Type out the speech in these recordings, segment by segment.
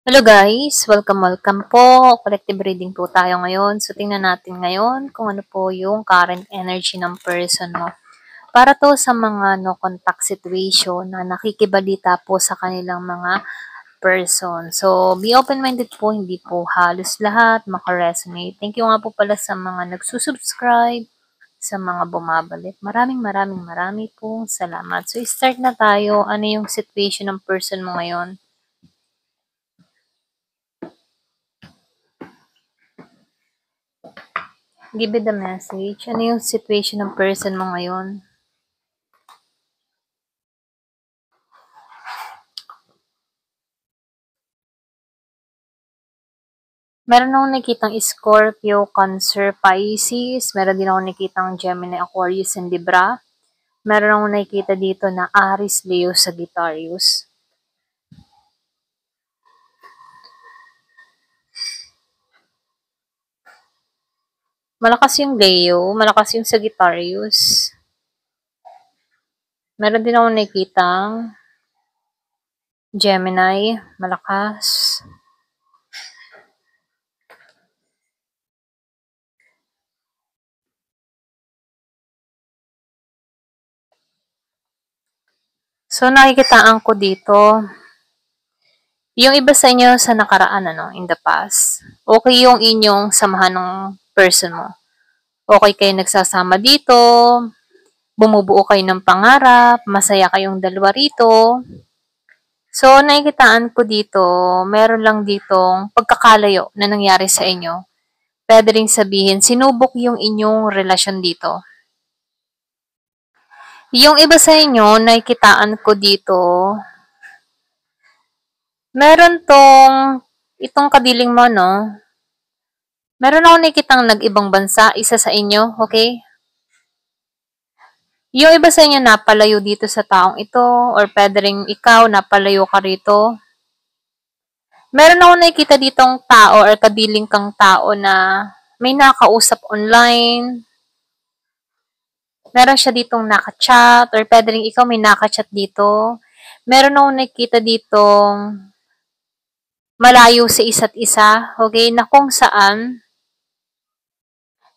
Hello guys! Welcome po. Collective reading po tayo ngayon. So, tingnan natin ngayon kung ano po yung current energy ng person mo. Para to sa mga no contact situation na nakikibalita po sa kanilang mga person. So, be open-minded po. Hindi po halos lahat makaresonate. Thank you nga po pala sa mga nagsusubscribe, sa mga bumabalik. Maraming pong salamat. So, start na tayo. Ano yung situation ng person mo ngayon? Give it the message. Ano yung situation ng person mo ngayon? Meron akong nakitang Scorpio, Cancer, Pisces. Meron din akong nakitang Gemini, Aquarius, and Libra. Meron akong nakikita dito na Aries, Leo, Sagittarius. Malakas yung Leo, malakas yung Sagittarius. Meron din akong nakitang Gemini, malakas. So, nakikitaan ko dito, yung iba sa inyo sa nakaraan, in the past, okay yung inyong samahan ng person mo. Okay kayo nagsasama dito, bumubuo kayo ng pangarap, masaya kayong dalawa rito. So, nakikitaan ko dito, meron lang ditong pagkakalayo na nangyari sa inyo. Pwede rin sabihin, sinubok yung inyong relasyon dito. Yung iba sa inyo, nakikitaan ko dito, meron itong kadiling mo, no? Meron ako nakikitang nag-ibang bansa, isa sa inyo, okay? Yung iba sa inyo napalayo dito sa taong ito, or pwede rin ikaw napalayo ka rito. Meron ako nakikita ditong tao or kadiling kang tao na may nakausap online. Meron siya ditong nakachat or pwede rin ikaw may nakachat dito. Meron ako nakikita ditong malayo sa isa't isa, okay, na kung saan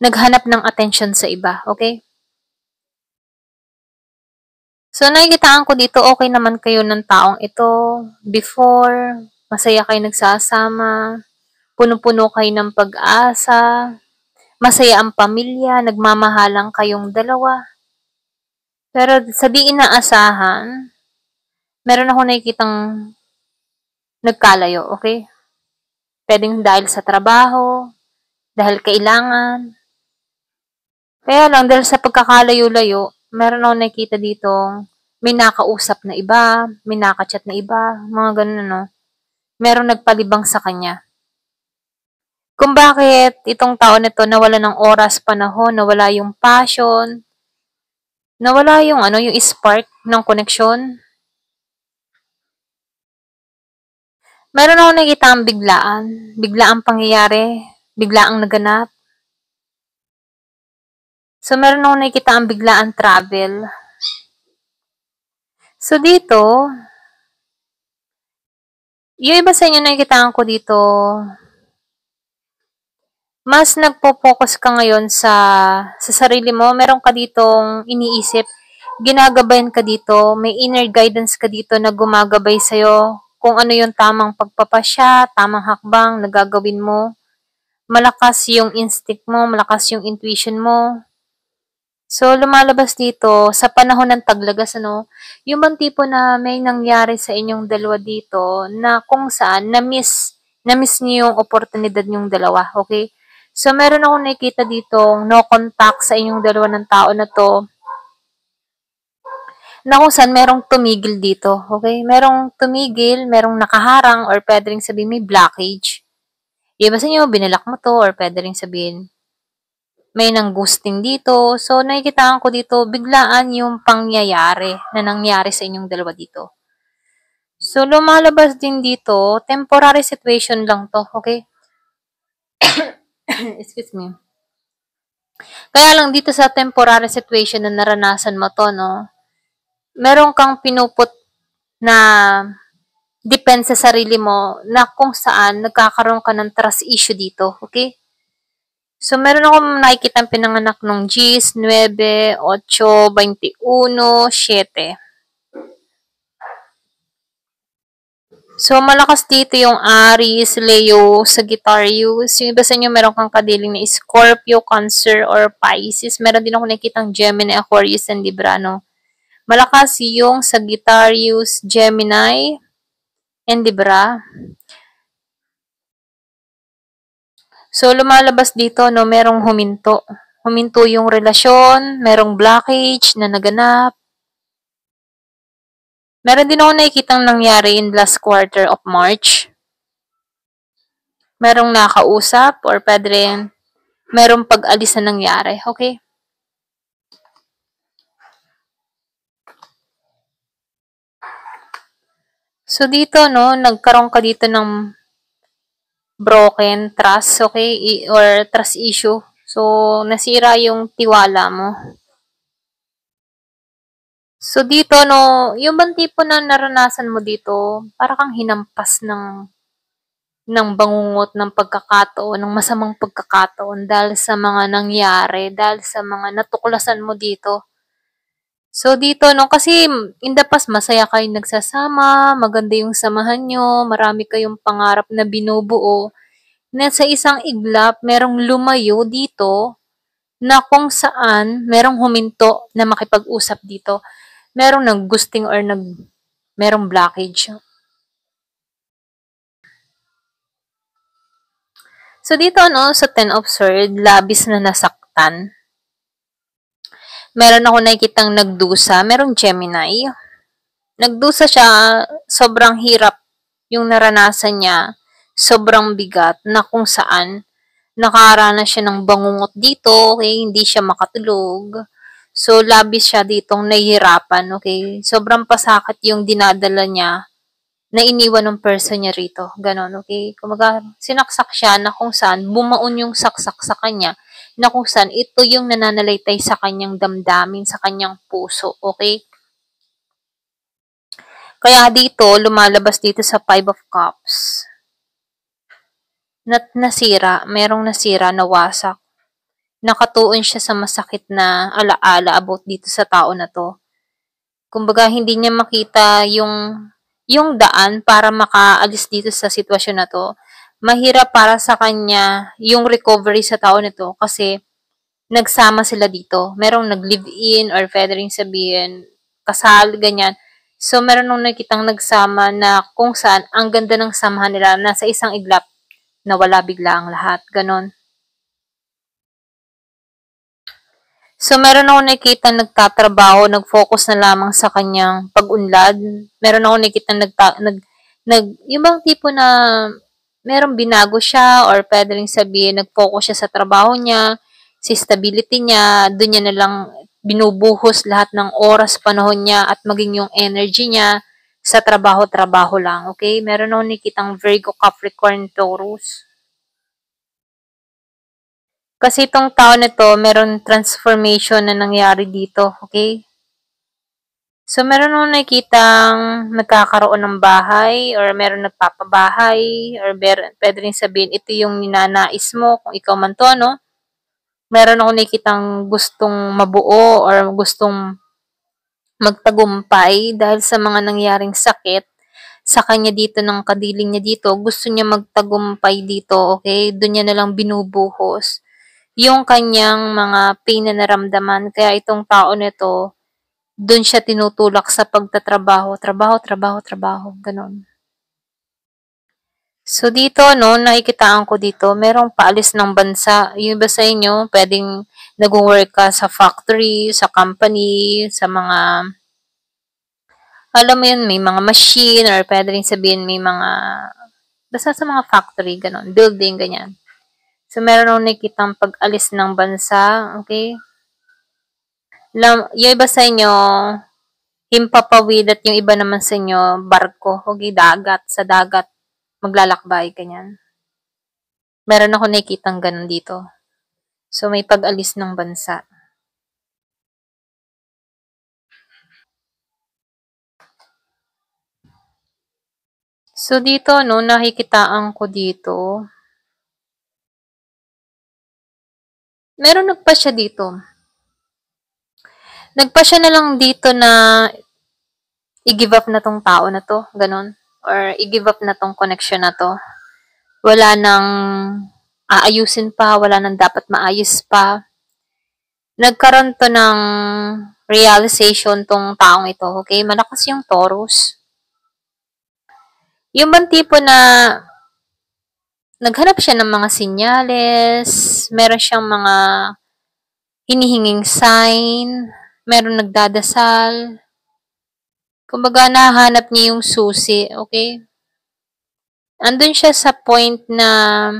naghanap ng attention sa iba, okay? So, nakikitaan ko dito, okay naman kayo ng taong ito before, masaya kayo nagsasama, puno-puno kayo ng pag-asa, masaya ang pamilya, nagmamahalang kayong dalawa. Pero sa di inaasahan, meron ako nakikitang nagkalayo, okay? Pwedeng dahil sa trabaho, dahil kailangan. Kaya lang, dahil sa pagkakalayo-layo, meron ako nakikita ditong may nakausap na iba, may nakachat na iba, mga ganun, no? Merong nagpalibang sa kanya. Kung bakit itong tao na to nawala ng oras, panahon, nawala yung passion, nawala yung yung spark ng connection. Meron ako nakikita ang biglaang pangyayari, biglaang naganap. So, meron ako nakikita ang biglaang travel. So, dito, yung iba sa inyo nakikitaan ko dito, mas nagpo-focus ka ngayon sa sarili mo. Meron ka ditong iniisip, ginagabayan ka dito, may inner guidance ka dito na gumagabay sa'yo kung ano yung tamang pagpapasya, tamang hakbang na gagawin mo. Malakas yung instinct mo, malakas yung intuition mo. So, lumalabas dito, sa panahon ng taglagas, yung bang tipo na may nangyari sa inyong dalawa dito na kung saan na-miss niyo yung oportunidad niyong dalawa, okay? So, meron akong nakikita dito no contact sa inyong dalawa ng tao na to na kung saan merong tumigil dito, okay? Merong tumigil, merong nakaharang, or pwede rin sabihin may blockage. Iba sa inyo, binalak mo to, or pwede rin sabihin may nang ghosting dito. So, nakikitaan ko dito, biglaan yung pangyayari na nangyari sa inyong dalawa dito. So, lumalabas din dito, temporary situation lang to, okay? Excuse me. Kaya lang dito sa temporary situation na naranasan mo to, no, meron kang pinuput na depend sa sarili mo na kung saan nagkakaroon ka ng trust issue dito, okay? So, meron akong nakikitang pinanganak nung Gis, 9, 8, 21, 7. So, malakas dito yung Aries, Leo, Sagittarius. Yung iba sa inyo, meron kang kadiling na Scorpio, Cancer, or Pisces. Meron din ako nakikitang Gemini, Aquarius, and Libra, no? Malakas yung Sagittarius, Gemini, and Libra. So, lumalabas dito, no, merong huminto. Huminto yung relasyon, merong blockage na naganap. Meron din ako nakikitang nangyari in last quarter of March. Merong nakausap or pwede rin merong pag-alis na nangyari. Okay? So, dito, no, nagkaroon ka dito ng broken trust, okay? Or trust issue. So, nasira yung tiwala mo. So, dito, no, yung bang tipo na naranasan mo dito, para kang hinampas ng bangungot ng pagkakataon, ng masamang pagkakataon dahil sa mga nangyari, dahil sa mga natuklasan mo dito. So, dito, no, kasi in the past, masaya kayong nagsasama, maganda yung samahan nyo, marami kayong pangarap na binubuo, na sa isang iglap, merong lumayo dito na kung saan merong huminto na makipag-usap dito. Merong naggusting or merong blockage. So, dito, no, sa 10 of Swords, labis na nasaktan. Meron ako nakikitang nagdusa. Merong Gemini. Nagdusa siya, sobrang hirap yung naranasan niya. Sobrang bigat na kung saan nakaranas siya ng bangungot dito, okay, hindi siya makatulog. So, labis siya ditong nahihirapan, okay. Sobrang pasakit yung dinadala niya na iniwan ng person niya rito. Ganon, okay. Kumaga, sinaksak siya na kung saan bumaon yung saksak sa kanya na kung saan ito yung nananalaytay sa kanyang damdamin, sa kanyang puso, okay? Kaya dito, lumalabas dito sa 5 of Cups. Nasira, merong nasira, nawasak. Nakatuon siya sa masakit na alaala about dito sa tao na to. Kumbaga, hindi niya makita yung daan para makaalis dito sa sitwasyon na to. Mahirap para sa kanya yung recovery sa tao nito kasi nagsama sila dito. Merong nag-live-in or pwede rin sabihin kasal, ganyan. So, meron nung nakitang nagsama na kung saan ang ganda ng samahan nila nasa isang iglap nawala bigla ang lahat. Ganon. So, meron ako nakikita nagtatrabaho, nag-focus na lamang sa kanyang pag-unlad. Meron ako nakikita yung bang tipo na merong binago siya or pwede rin sabihin nag-focus siya sa trabaho niya, sa stability niya, doon niya na lang binubuhos lahat ng oras, panahon niya at maging yung energy niya sa trabaho-trabaho lang. Okay? Meron ako nakikitang Virgo, Capricorn, Taurus. Kasi itong taon na to, meron transformation na nangyari dito, okay? So, meron nung nakikitang nagkakaroon ng bahay or meron nagpapabahay or pwede rin sabihin ito yung ninanais mo kung ikaw man to, no? Meron ako nakikitang gustong mabuo or gustong magtagumpay dahil sa mga nangyaring sakit sa kanya dito ng kadiling niya dito. Gusto niya magtagumpay dito, okay? Doon niya nalang binubuhos yung kanyang mga pain na naramdaman. Kaya itong tao nito, doon siya tinutulak sa pagtatrabaho. Trabaho, trabaho, trabaho. Ganon. So, dito, no, nakikitaan ko dito, merong paalis ng bansa. Yung iba sa inyo, pwedeng nag-work ka sa factory, sa company, sa mga, alam mo yun, may mga machine, or pwede rin sabihin may mga, basta sa mga factory, ganon, building, ganyan. So, meron akong nakikitang pag-alis ng bansa, okay? Yung iba sa inyo, himpapawid at yung iba naman sa inyo, barko, okay, dagat, sa dagat, maglalakbay, ganyan. Meron ako nakikitang ganun dito. So, may pag-alis ng bansa. So, dito, no, nakikitaan ko dito. Meron nagpa siya dito. Nagpa siya na lang dito na i-give up na tong tao na to, ganun. Or i-give up na tong connection na to. Wala nang aayusin pa, wala nang dapat maayos pa. Nagkaroon to ng realization tong taong ito, okay? Malakas yung Taurus. Yung bang tipo na naghanap siya ng mga sinyales, meron siyang mga hinihinging sign, meron nagdadasal. Kumbaga, nahanap niya yung susi, okay? Andun siya sa point na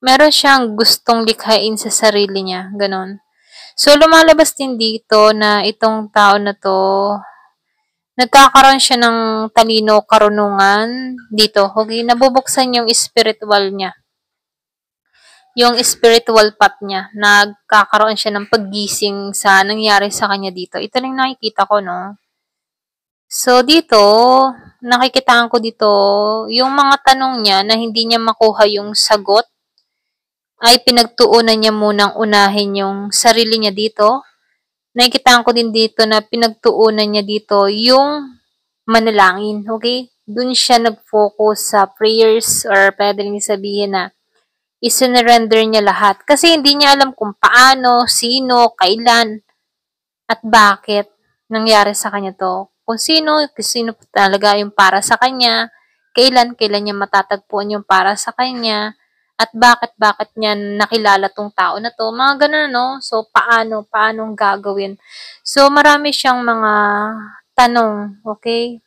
meron siyang gustong likhain sa sarili niya, ganon. So, lumalabas din dito na itong tao na to, nagkakaroon siya ng talino, karunungan dito, okay? Nabubuksan yung spiritual niya. Yung spiritual path niya, nagkakaroon siya ng paggising sa nangyari sa kanya dito. Ito lang nakikita ko, no? So, dito, nakikitaan ko dito, yung mga tanong niya na hindi niya makuha yung sagot, ay pinagtuunan niya munang unahin yung sarili niya dito. Nakikitaan ko din dito na pinagtuunan niya dito yung manalangin, okay? Doon siya nag-focus sa prayers or pwede rin sabihin na isinurrender niya lahat. Kasi hindi niya alam kung paano, sino, kailan, at bakit nangyari sa kanya to. Kung sino talaga yung para sa kanya, kailan niya matatagpuan yung para sa kanya, at bakit niya nakilala tong tao na to. Mga ganun, no? So, paanong gagawin? So, marami siyang mga tanong, okay?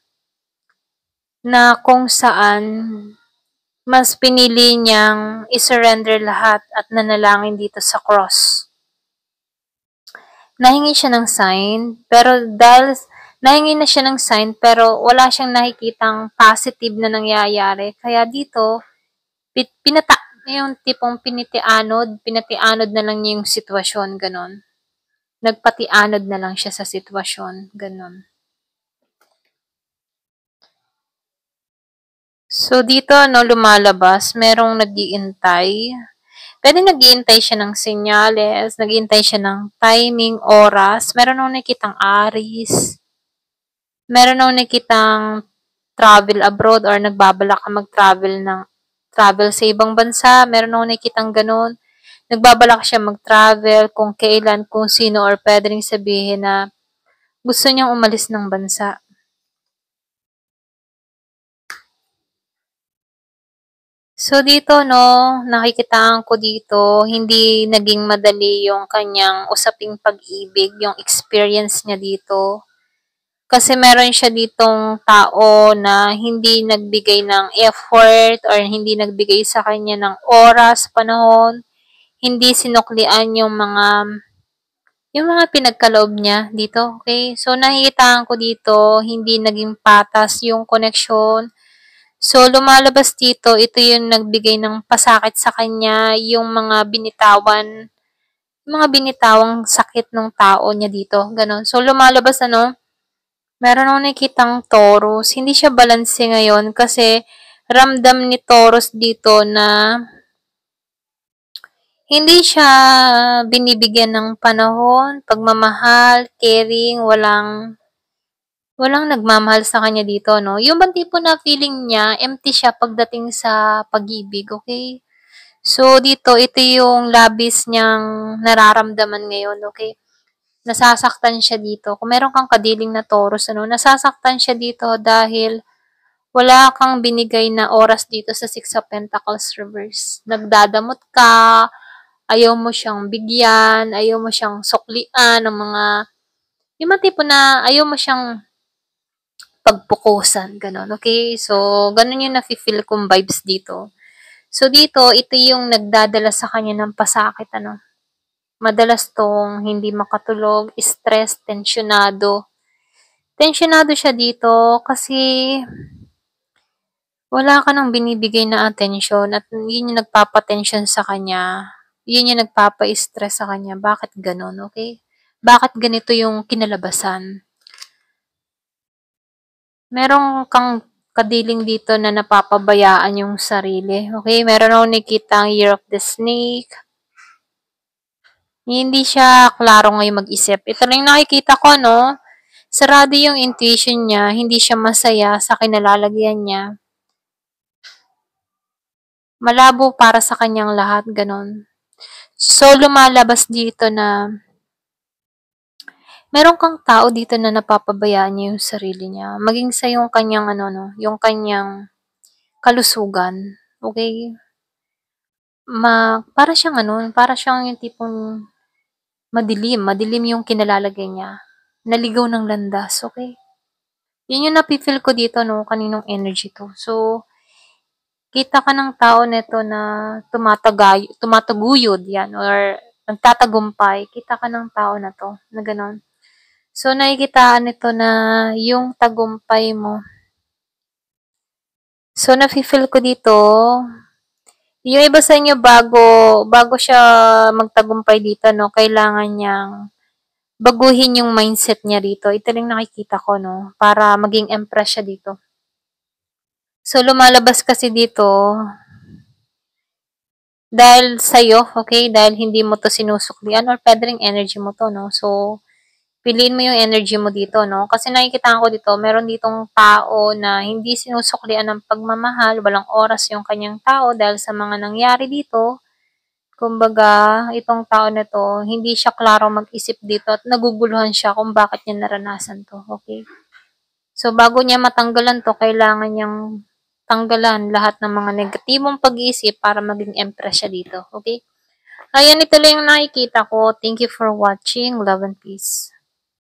Na kung saan mas pinili niyang isurrender lahat at nanalangin dito sa cross. Nahingi siya ng sign, pero dahil nahingi na siya ng sign, pero wala siyang nakikitang positive na nangyayari. Kaya dito, yung tipong pinatianod na lang niya yung sitwasyon, ganon. Nagpatianod na lang siya sa sitwasyon, ganon. So, dito, no, lumalabas, merong nag-iintay. Pwede nag-iintay siya ng senyales, nag-iintay siya ng timing, oras. Meron nung nakitang aris. Meron nung nakitang travel abroad or nagbabalak ka travel sa ibang bansa. Meron nung nakitang ganun. Nagbabalak siya mag-travel, kung kailan, kung sino, or pwede rin sabihin na gusto niyang umalis ng bansa. So, dito, no, nakikitaan ko dito, hindi naging madali yung kanyang usaping pag-ibig, yung experience niya dito. Kasi meron siya ditong tao na hindi nagbigay ng effort or hindi nagbigay sa kanya ng oras, panahon, hindi sinuklian yung mga pinagkaloob niya dito, okay? So, nakikitaan ko dito, hindi naging patas yung connection. So, lumalabas dito, ito yung nagbigay ng pasakit sa kanya, yung mga binitawang sakit ng tao niya dito, ganun. So, lumalabas, meron akong nakikitang Taurus, hindi siya balanse ngayon kasi ramdam ni Taurus dito na hindi siya binibigyan ng panahon, pagmamahal, caring, walang nagmamahal sa kanya dito, no? Yung bang tipo na feeling niya, empty siya pagdating sa pag-ibig, okay? So, dito, ito yung labis niyang nararamdaman ngayon, okay? Nasasaktan siya dito. Kung meron kang kadiling na Taurus, nasasaktan siya dito dahil wala kang binigay na oras dito sa Six of Pentacles reverse. Nagdadamot ka, ayaw mo siyang bigyan, ayaw mo siyang suklian ng yung mga tipo na ayaw mo siyang pagpukusan, ganon, okay? So, ganon yung nafe-feel kong vibes dito. So, dito, ito yung nagdadala sa kanya ng pasakit, Madalas tong hindi makatulog, stress, tensyonado. Tensyonado siya dito kasi wala ka nang binibigay na atensyon at yun yung nagpapatensyon sa kanya. Yun yung nagpapa-stress sa kanya. Bakit ganon, okay? Bakit ganito yung kinalabasan? Meron kang kadiling dito na napapabayaan yung sarili. Okay, meron akong nakita ang Year of the Snake. Hindi siya klaro ngayon mag-isip. Ito lang yung nakikita ko, no? Sarado yung intuition niya, hindi siya masaya sa kinalalagyan niya. Malabo para sa kanyang lahat, ganon. So, lumalabas dito na meron kang tao dito na napapabayaan niya yung sarili niya. Maging sa yung kanyang yung kanyang kalusugan. Okay? Para siyang para siyang yung tipong madilim yung kinalalagay niya. Naligaw ng landas, okay? Yun yung napifeel ko dito, no, kaninong energy to. So, kita ka ng tao neto na tumataguyod yan, or nagtatagumpay. Kita ka ng tao na to, na ganon. So, nakikitaan nito na yung tagumpay mo. So, nafe-feel ko dito, yung iba sa inyo bago siya magtagumpay dito, no, kailangan niyang baguhin yung mindset niya dito. Ito lang nakikita ko, no, para maging impress siya dito. So, lumalabas kasi dito, dahil sa'yo, okay, dahil hindi mo to sinusuklian, or pwede ring energy mo to, no, so, piliin mo yung energy mo dito, no? Kasi nakikita ko dito, meron ditong tao na hindi sinusuklian ng pagmamahal, walang oras yung kanyang tao dahil sa mga nangyari dito. Kumbaga, itong tao na to, hindi siya klaro mag-isip dito at naguguluhan siya kung bakit niya naranasan to, okay? So, bago niya matanggalan to, kailangan niyang tanggalan lahat ng mga negatibong pag-iisip para maging impress siya dito, okay? Ayan, ito lang yung nakikita ko. Thank you for watching. Love and peace.